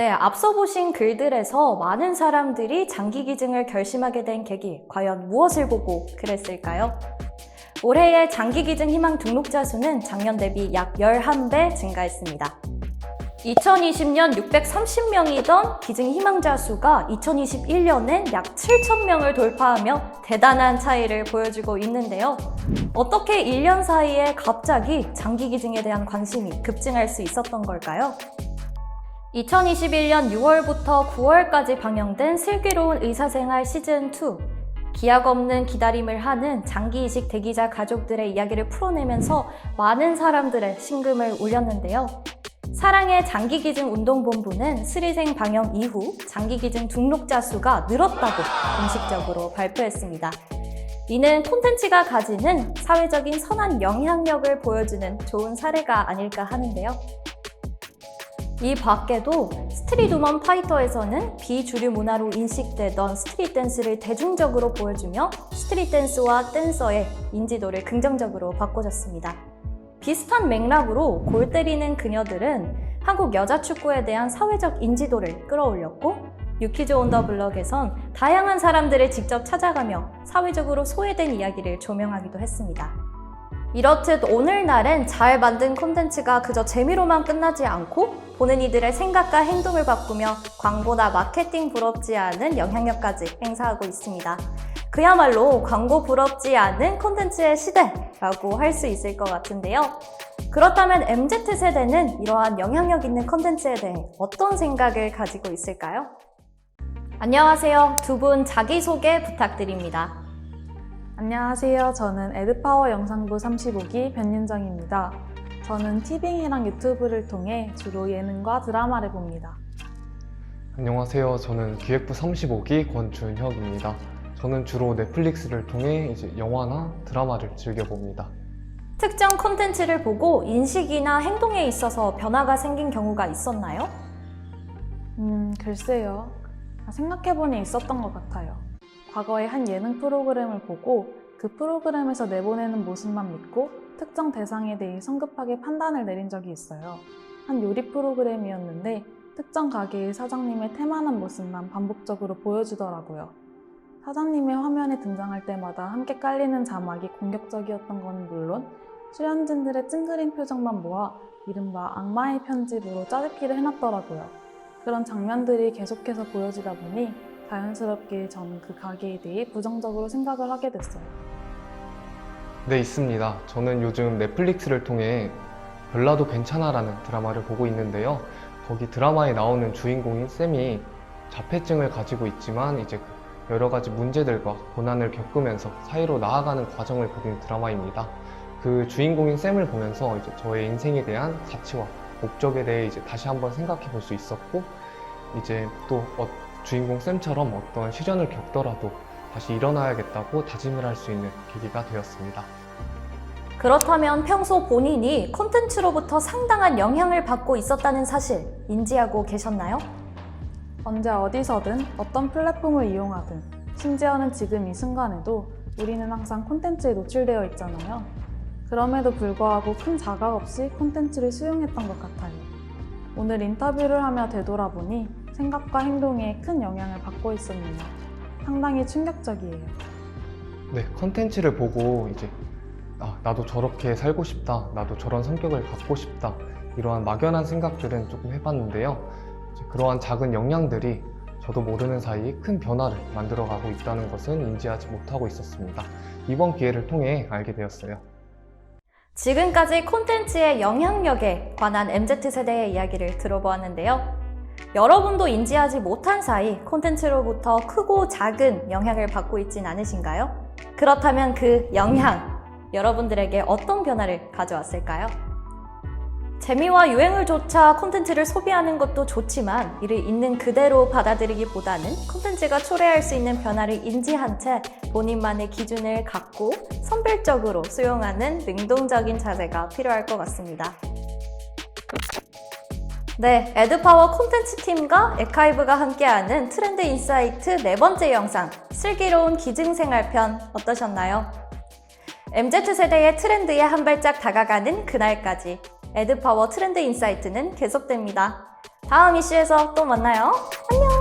네, 앞서 보신 글들에서 많은 사람들이 장기 기증을 결심하게 된 계기, 과연 무엇을 보고 그랬을까요? 올해의 장기 기증 희망 등록자 수는 작년 대비 약 11배 증가했습니다. 2020년 630명이던 기증 희망자 수가 2021년엔 약 7,000명을 돌파하며 대단한 차이를 보여주고 있는데요. 어떻게 1년 사이에 갑자기 장기 기증에 대한 관심이 급증할 수 있었던 걸까요? 2021년 6월부터 9월까지 방영된 슬기로운 의사생활 시즌2. 기약 없는 기다림을 하는 장기 이식 대기자 가족들의 이야기를 풀어내면서 많은 사람들의 심금을 울렸는데요. 사랑의 장기기증 운동본부는 스리생 방영 이후 장기기증 등록자 수가 늘었다고 공식적으로 발표했습니다. 이는 콘텐츠가 가지는 사회적인 선한 영향력을 보여주는 좋은 사례가 아닐까 하는데요. 이 밖에도 스트릿 우먼 파이터에서는 비주류 문화로 인식되던 스트릿 댄스를 대중적으로 보여주며 스트릿 댄스와 댄서의 인지도를 긍정적으로 바꿔줬습니다. 비슷한 맥락으로 골 때리는 그녀들은 한국 여자 축구에 대한 사회적 인지도를 끌어올렸고, 유키즈 온 더 블럭에선 다양한 사람들을 직접 찾아가며 사회적으로 소외된 이야기를 조명하기도 했습니다. 이렇듯 오늘날엔 잘 만든 콘텐츠가 그저 재미로만 끝나지 않고 보는 이들의 생각과 행동을 바꾸며 광고나 마케팅 부럽지 않은 영향력까지 행사하고 있습니다. 그야말로 광고 부럽지 않은 콘텐츠의 시대라고 할 수 있을 것 같은데요. 그렇다면 MZ세대는 이러한 영향력 있는 콘텐츠에 대해 어떤 생각을 가지고 있을까요? 안녕하세요. 두 분 자기소개 부탁드립니다. 안녕하세요. 저는 에드파워 영상부 35기 변윤정입니다. 저는 티빙이랑 유튜브를 통해 주로 예능과 드라마를 봅니다. 안녕하세요. 저는 기획부 35기 권준혁입니다. 저는 주로 넷플릭스를 통해 영화나 드라마를 즐겨봅니다. 특정 콘텐츠를 보고 인식이나 행동에 있어서 변화가 생긴 경우가 있었나요? 글쎄요. 생각해보니 있었던 것 같아요. 과거에 한 예능 프로그램을 보고 그 프로그램에서 내보내는 모습만 믿고 특정 대상에 대해 성급하게 판단을 내린 적이 있어요. 한 요리 프로그램이었는데 특정 가게의 사장님의 태만한 모습만 반복적으로 보여주더라고요. 사장님의 화면에 등장할 때마다 함께 깔리는 자막이 공격적이었던 건 물론 출연진들의 찡그린 표정만 모아 이른바 악마의 편집으로 짜깁기를 해놨더라고요. 그런 장면들이 계속해서 보여지다 보니 자연스럽게 저는 그 가게에 대해 부정적으로 생각을 하게 됐어요. 네, 있습니다. 저는 요즘 넷플릭스를 통해 별나도 괜찮아라는 드라마를 보고 있는데요. 거기 드라마에 나오는 주인공인 쌤이 자폐증을 가지고 있지만 여러 가지 문제들과 고난을 겪으면서 사이로 나아가는 과정을 그린 드라마입니다. 그 주인공인 쌤을 보면서 저의 인생에 대한 가치와 목적에 대해 다시 한번 생각해 볼 수 있었고, 또 주인공 쌤처럼 어떤 시련을 겪더라도 다시 일어나야겠다고 다짐을 할 수 있는 계기가 되었습니다. 그렇다면 평소 본인이 콘텐츠로부터 상당한 영향을 받고 있었다는 사실 인지하고 계셨나요? 언제 어디서든 어떤 플랫폼을 이용하든 심지어는 지금 이 순간에도 우리는 항상 콘텐츠에 노출되어 있잖아요. 그럼에도 불구하고 큰 자각 없이 콘텐츠를 수용했던 것 같아요. 오늘 인터뷰를 하며 되돌아보니 생각과 행동에 큰 영향을 받고 있었네요. 상당히 충격적이에요. 네, 콘텐츠를 보고 나도 저렇게 살고 싶다, 나도 저런 성격을 갖고 싶다, 이러한 막연한 생각들은 조금 해봤는데요. 그러한 작은 영향들이 저도 모르는 사이 큰 변화를 만들어가고 있다는 것은 인지하지 못하고 있었습니다. 이번 기회를 통해 알게 되었어요. 지금까지 콘텐츠의 영향력에 관한 MZ세대의 이야기를 들어보았는데요. 여러분도 인지하지 못한 사이 콘텐츠로부터 크고 작은 영향을 받고 있진 않으신가요? 그렇다면 그 영향, 여러분들에게 어떤 변화를 가져왔을까요? 재미와 유행을 좇아 콘텐츠를 소비하는 것도 좋지만 이를 있는 그대로 받아들이기보다는 콘텐츠가 초래할 수 있는 변화를 인지한 채 본인만의 기준을 갖고 선별적으로 수용하는 능동적인 자세가 필요할 것 같습니다. 네, 에드파워 콘텐츠 팀과 에카이브가 함께하는 트렌드 인사이트 4번째 영상, 슬기로운 기증생활편 어떠셨나요? MZ세대의 트렌드에 한 발짝 다가가는 그날까지 에드파워 트렌드 인사이트는 계속됩니다. 다음 이슈에서 또 만나요. 안녕!